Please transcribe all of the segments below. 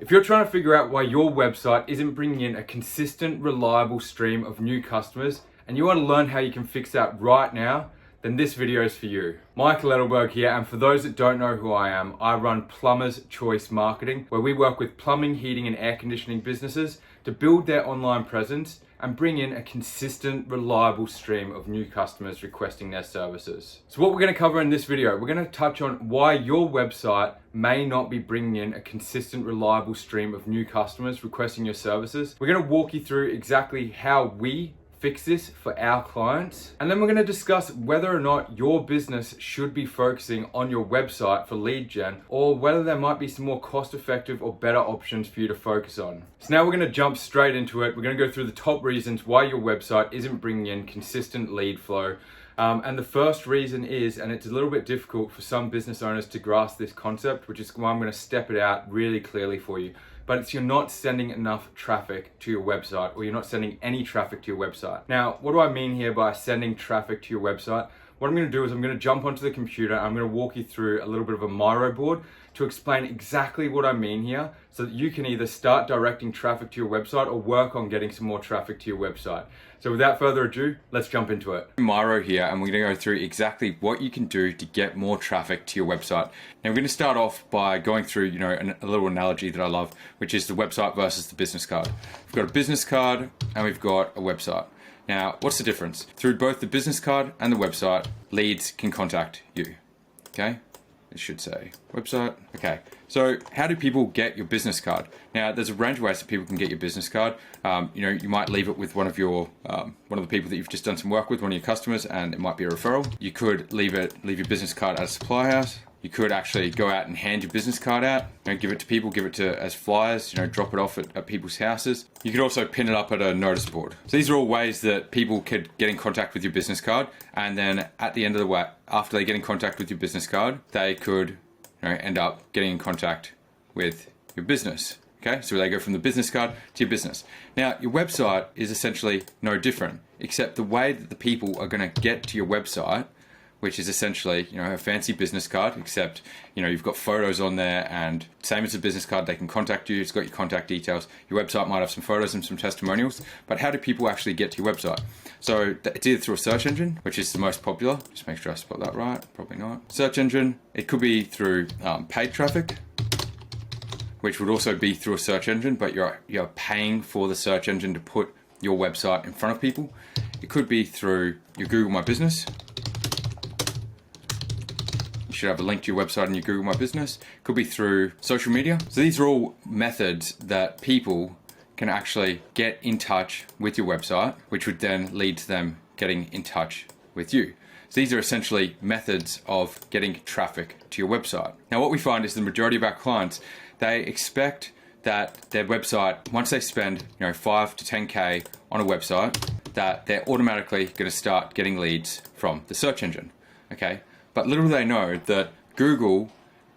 If you're trying to figure out why your website isn't bringing in a consistent, reliable stream of new customers, and you want to learn how you can fix that right now, then this video is for you. Michael Edelberg here, and for those that don't know who I am, I run Plumber's Choice Marketing, where we work with plumbing, heating, and air conditioning businesses to build their online presence and bring in a consistent, reliable stream of new customers requesting their services. So what we're going to cover in this video, we're going to touch on why your website may not be bringing in a consistent, reliable stream of new customers requesting your services. We're going to walk you through exactly how we fix this for our clients, and then we're going to discuss whether or not your business should be focusing on your website for lead gen, or whether there might be some more cost-effective or better options for you to focus on. So now we're going to jump straight into it. We're going to go through the top reasons why your website isn't bringing in consistent lead flow. And the first reason is, and it's a little bit difficult for some business owners to grasp this concept, which is why I'm going to step it out really clearly for you. But it's you're not sending enough traffic to your website, or you're not sending any traffic to your website. Now, what do I mean here by sending traffic to your website? What I'm going to do is I'm going to jump onto the computer and I'm going to walk you through a little bit of a Miro board to explain exactly what I mean here, so that you can either start directing traffic to your website or work on getting some more traffic to your website. So without further ado, let's jump into it. Miro here, and we're going to go through exactly what you can do to get more traffic to your website. Now we're going to start off by going through, a little analogy that I love, which is the website versus the business card. We've got a business card and we've got a website. Now, what's the difference? Through both the business card and the website, leads can contact you. Okay? It should say website. Okay, so how do people get your business card? Now, there's a range of ways that people can get your business card. You might leave it with one of your one of the people that you've just done some work with, one of your customers, and it might be a referral. You could leave your business card at a supply house. You could actually go out and hand your business card out, give it to people, give it to as flyers, drop it off at people's houses. You could also pin it up at a notice board. So these are all ways that people could get in contact with your business card, and then at the end of the way, after they get in contact with your business card, they could end up getting in contact with your business. Okay, so they go from the business card to your business. Now, your website is essentially no different, except the way that the people are going to get to your website, which is essentially, a fancy business card, except, you've got photos on there, and same as a business card, they can contact you. It's got your contact details. Your website might have some photos and some testimonials, but how do people actually get to your website? So it's either through a search engine, which is the most popular. Just make sure I spelled that right. Probably not. Search engine. It could be through paid traffic, which would also be through a search engine, but you're paying for the search engine to put your website in front of people. It could be through your Google My Business. You should have a link to your website in your Google My Business. Could be through social media. So these are all methods that people can actually get in touch with your website, which would then lead to them getting in touch with you. So these are essentially methods of getting traffic to your website. Now what we find is the majority of our clients, they expect that their website, once they spend 5 to 10K on a website, that they're automatically going to start getting leads from the search engine. Okay? But little do they know that Google,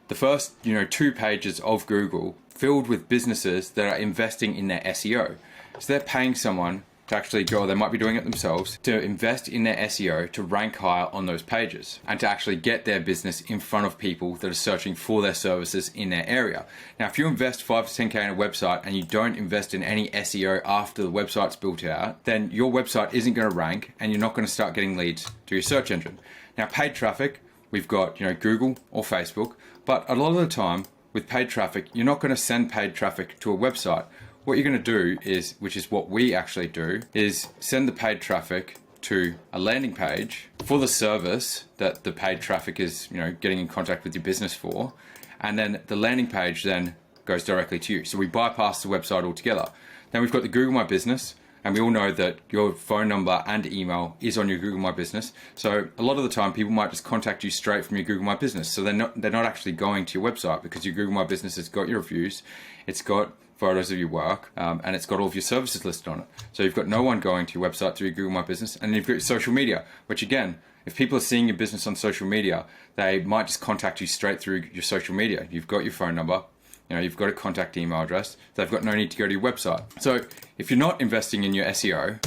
the first 2 pages of Google, filled with businesses that are investing in their SEO. So they're paying someone to actually go, or they might be doing it themselves, to invest in their SEO to rank higher on those pages and to actually get their business in front of people that are searching for their services in their area. Now, if you invest 5 to 10K in a website and you don't invest in any SEO after the website's built out, then your website isn't going to rank and you're not going to start getting leads to your search engine. Now, paid traffic, we've got Google or Facebook, but a lot of the time with paid traffic, you're not going to send paid traffic to a website. What you're going to do is, which is what we actually do, is send the paid traffic to a landing page for the service that the paid traffic is getting in contact with your business for, and then the landing page then goes directly to you. So we bypass the website altogether. Then we've got the Google My Business. And we all know that your phone number and email is on your Google My Business. So a lot of the time people might just contact you straight from your Google My Business. So they're not actually going to your website, because your Google My Business has got your reviews, it's got photos of your work, and it's got all of your services listed on it. So you've got no one going to your website through your Google My Business. And you've got your social media, which again, if people are seeing your business on social media, they might just contact you straight through your social media. You've got your phone number, you've got a contact email address. They've got no need to go to your website. So if you're not investing in your SEO,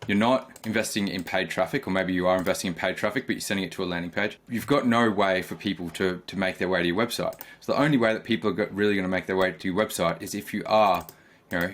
you're not investing in paid traffic, or maybe you are investing in paid traffic, but you're sending it to a landing page, you've got no way for people to make their way to your website. So the only way that people are really going to make their way to your website is if you are,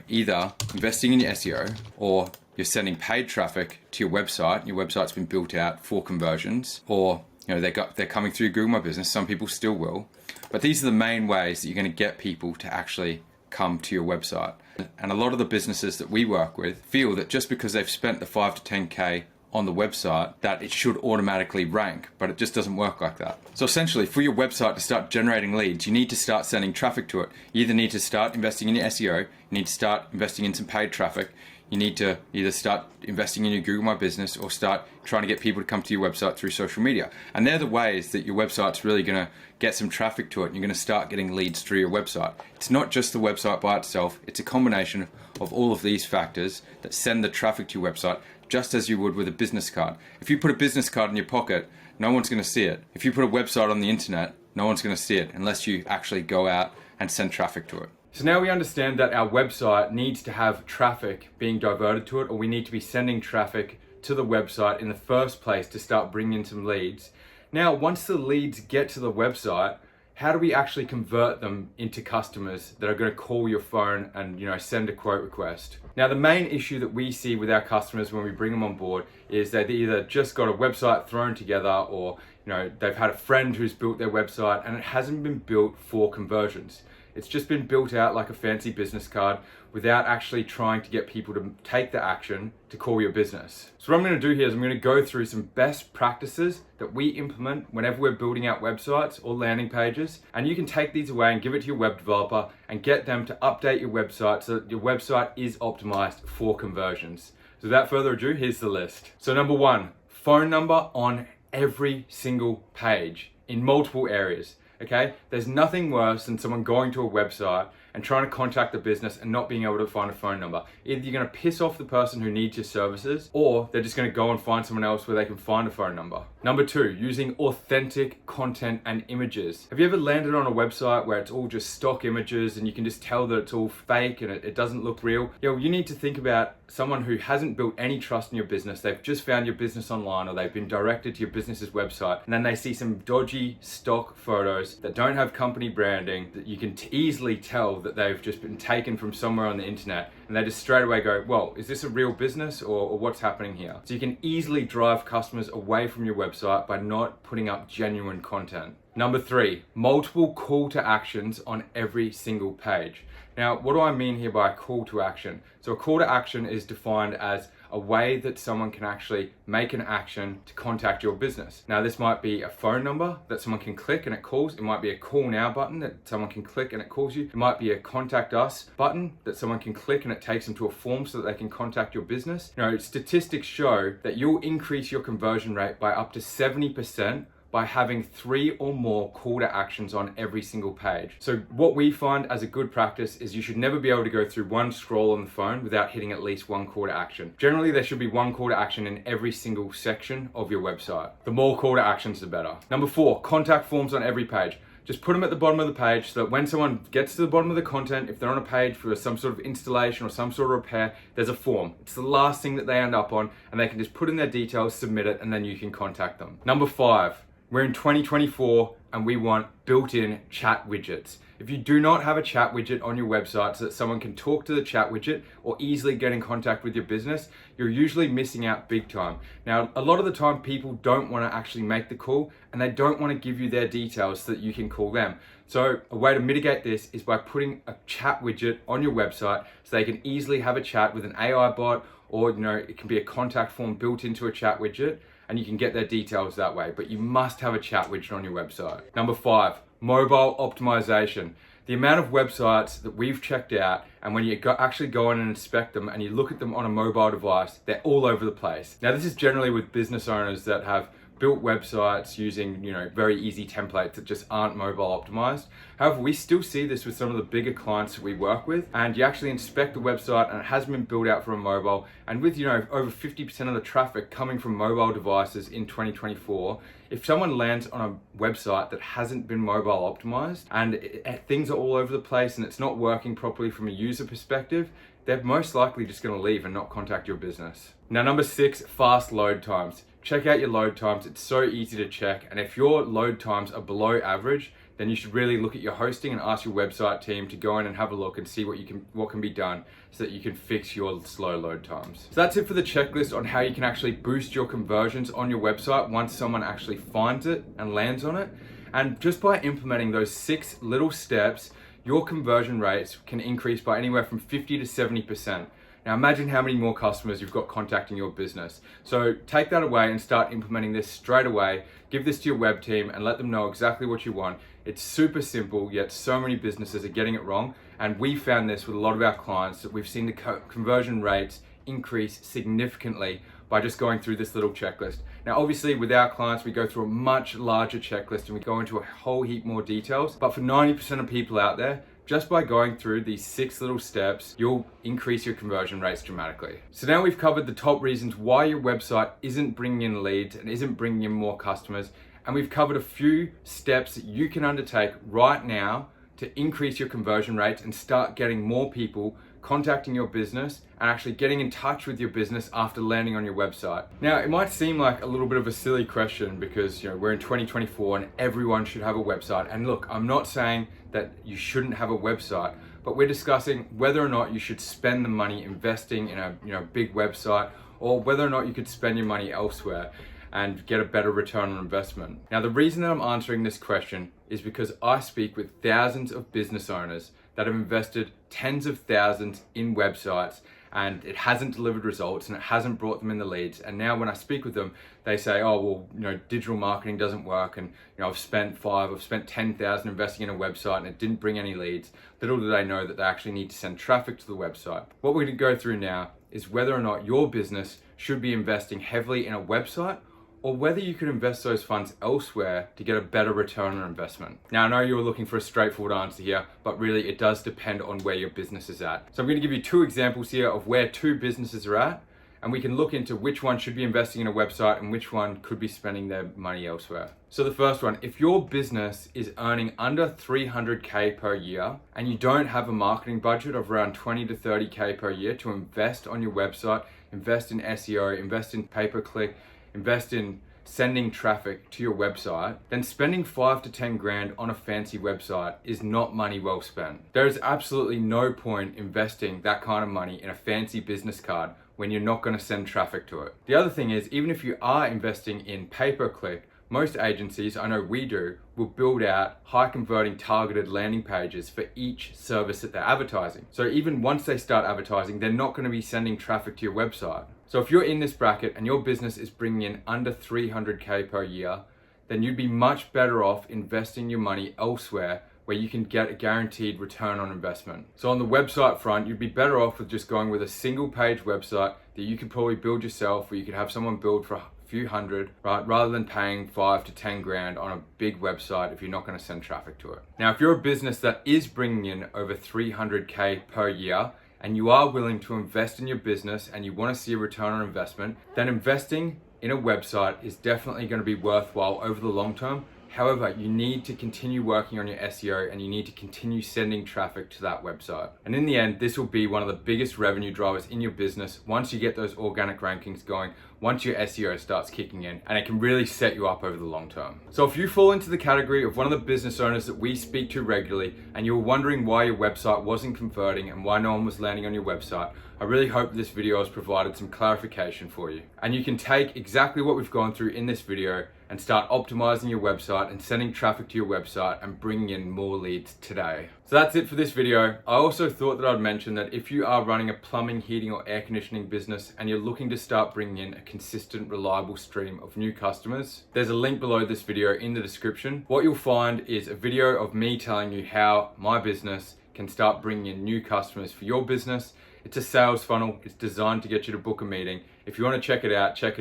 either investing in your SEO, or you're sending paid traffic to your website. Your website's been built out for conversions, or they're coming through Google My Business. Some people still will, but these are the main ways that you're going to get people to actually come to your website. And a lot of the businesses that we work with feel that just because they've spent the 5 to 10K on the website, that it should automatically rank, but it just doesn't work like that. So essentially, for your website to start generating leads, you need to start sending traffic to it. You either need to start investing in your SEO, you need to start investing in some paid traffic, you need to either start investing in your Google My Business, or start trying to get people to come to your website through social media. And they're the ways that your website's really going to get some traffic to it, and you're going to start getting leads through your website. It's not just the website by itself, it's a combination of all of these factors that send the traffic to your website, just as you would with a business card. If you put a business card in your pocket, no one's going to see it. If you put a website on the internet, no one's going to see it unless you actually go out and send traffic to it. So now we understand that our website needs to have traffic being diverted to it, or we need to be sending traffic to the website in the first place to start bringing in some leads. Now, once the leads get to the website, how do we actually convert them into customers that are going to call your phone and send a quote request? Now, the main issue that we see with our customers when we bring them on board is they've either just got a website thrown together, or they've had a friend who's built their website and it hasn't been built for conversions. It's just been built out like a fancy business card without actually trying to get people to take the action to call your business. So what I'm going to do here is I'm going to go through some best practices that we implement whenever we're building out websites or landing pages. And you can take these away and give it to your web developer and get them to update your website so that your website is optimized for conversions. So without further ado, here's the list. So number 1, phone number on every single page in multiple areas. Okay, there's nothing worse than someone going to a website and trying to contact the business and not being able to find a phone number. Either you're going to piss off the person who needs your services, or they're just going to go and find someone else where they can find a phone number. Number 2, using authentic content and images. Have you ever landed on a website where it's all just stock images and you can just tell that it's all fake and it doesn't look real? You need to think about someone who hasn't built any trust in your business. They've just found your business online, or they've been directed to your business's website, and then they see some dodgy stock photos that don't have company branding that you can easily tell that they've just been taken from somewhere on the internet, and they just straight away go, well, is this a real business or what's happening here? So you can easily drive customers away from your website by not putting up genuine content. Number 3, multiple call to actions on every single page. Now, what do I mean here by a call to action? So a call to action is defined as a way that someone can actually make an action to contact your business. Now, this might be a phone number that someone can click and it calls. It might be a call now button that someone can click and it calls you. It might be a contact us button that someone can click and it takes them to a form so that they can contact your business. Statistics show that you'll increase your conversion rate by up to 70% by having 3 or more call to actions on every single page. So what we find as a good practice is you should never be able to go through one scroll on the phone without hitting at least one call to action. Generally, there should be one call to action in every single section of your website. The more call to actions, the better. Number 4, contact forms on every page. Just put them at the bottom of the page so that when someone gets to the bottom of the content, if they're on a page for some sort of installation or some sort of repair, there's a form. It's the last thing that they end up on, and they can just put in their details, submit it, and then you can contact them. Number 5, we're in 2024 and we want built-in chat widgets. If you do not have a chat widget on your website so that someone can talk to the chat widget or easily get in contact with your business, you're usually missing out big time. Now, a lot of the time people don't want to actually make the call and they don't want to give you their details so that you can call them. So a way to mitigate this is by putting a chat widget on your website so they can easily have a chat with an AI bot, or it can be a contact form built into a chat widget, and you can get their details that way. But you must have a chat widget on your website. Number 5, mobile optimization. The amount of websites that we've checked out, and when you actually go on and inspect them and you look at them on a mobile device, they're all over the place. Now, this is generally with business owners that have built websites using, very easy templates that just aren't mobile optimized. However, we still see this with some of the bigger clients that we work with, and you actually inspect the website and it hasn't been built out for a mobile, and with, over 50% of the traffic coming from mobile devices in 2024, if someone lands on a website that hasn't been mobile optimized and things are all over the place and it's not working properly from a user perspective, they're most likely just going to leave and not contact your business. Now, number 6, fast load times. Check out your load times. It's so easy to check. And if your load times are below average, then you should really look at your hosting and ask your website team to go in and have a look and see what can be done so that you can fix your slow load times. So that's it for the checklist on how you can actually boost your conversions on your website once someone actually finds it and lands on it. And just by implementing those 6 little steps, your conversion rates can increase by anywhere from 50 to 70%. Now imagine how many more customers you've got contacting your business. So take that away and start implementing this straight away. Give this to your web team and let them know exactly what you want. It's super simple, yet so many businesses are getting it wrong. And we found this with a lot of our clients, that we've seen the conversion rates increase significantly by just going through this little checklist. Now, obviously with our clients, we go through a much larger checklist and we go into a whole heap more details. But for 90% of people out there, just by going through these 6 little steps, you'll increase your conversion rates dramatically. So now we've covered the top reasons why your website isn't bringing in leads and isn't bringing in more customers. And we've covered a few steps that you can undertake right now to increase your conversion rates and start getting more people contacting your business and actually getting in touch with your business after landing on your website. Now, it might seem like a little bit of a silly question because we're in 2024 and everyone should have a website. And look, I'm not saying that you shouldn't have a website, but we're discussing whether or not you should spend the money investing in a big website, or whether or not you could spend your money elsewhere and get a better return on investment. Now, the reason that I'm answering this question is because I speak with thousands of business owners that have invested tens of thousands in websites and it hasn't delivered results and it hasn't brought them in the leads. And now when I speak with them, they say, oh, well, digital marketing doesn't work. And I've spent 10,000 investing in a website and it didn't bring any leads. Little do they know that they actually need to send traffic to the website. What we're gonna go through now is whether or not your business should be investing heavily in a website, or whether you could invest those funds elsewhere to get a better return on investment. Now, I know you're looking for a straightforward answer here, but really it does depend on where your business is at. So I'm going to give you 2 examples here of where 2 businesses are at, and we can look into which one should be investing in a website and which one could be spending their money elsewhere. So the first one, if your business is earning under 300K per year and you don't have a marketing budget of around 20 to 30K per year to invest on your website, invest in SEO, invest in pay-per-click, invest in sending traffic to your website, then spending 5 to 10 grand on a fancy website is not money well spent. There is absolutely no point investing that kind of money in a fancy business card when you're not going to send traffic to it. The other thing is, even if you are investing in pay-per-click, most agencies, I know we do, will build out high converting targeted landing pages for each service that they're advertising. So even once they start advertising, they're not going to be sending traffic to your website. So if you're in this bracket and your business is bringing in under 300K per year, then you'd be much better off investing your money elsewhere where you can get a guaranteed return on investment. So on the website front, you'd be better off with just going with a single page website that you could probably build yourself, or you could have someone build for a few hundred, right? Rather than paying 5 to 10 grand on a big website if you're not going to send traffic to it. Now, if you're a business that is bringing in over 300K per year, and you are willing to invest in your business and you want to see a return on investment, then investing in a website is definitely going to be worthwhile over the long term. However, you need to continue working on your SEO and you need to continue sending traffic to that website. And in the end, this will be one of the biggest revenue drivers in your business once you get those organic rankings going, once your SEO starts kicking in, and it can really set you up over the long term. So if you fall into the category of one of the business owners that we speak to regularly and you were wondering why your website wasn't converting and why no one was landing on your website, I really hope this video has provided some clarification for you. And you can take exactly what we've gone through in this video and start optimizing your website and sending traffic to your website and bringing in more leads today. So that's it for this video. I also thought that I'd mention that if you are running a plumbing, heating, or air conditioning business and you're looking to start bringing in a consistent, reliable stream of new customers, there's a link below this video in the description. What you'll find is a video of me telling you how my business can start bringing in new customers for your business. It's a sales funnel. It's designed to get you to book a meeting. If you want to check it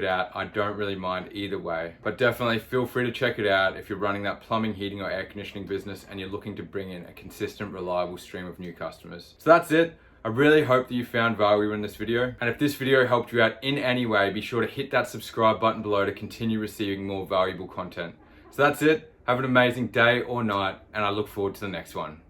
out. I don't really mind either way. But definitely feel free to check it out if you're running that plumbing, heating, or air conditioning business and you're looking to bring in a consistent, reliable stream of new customers. So that's it. I really hope that you found value in this video. And if this video helped you out in any way, be sure to hit that subscribe button below to continue receiving more valuable content. So that's it. Have an amazing day or night, and I look forward to the next one.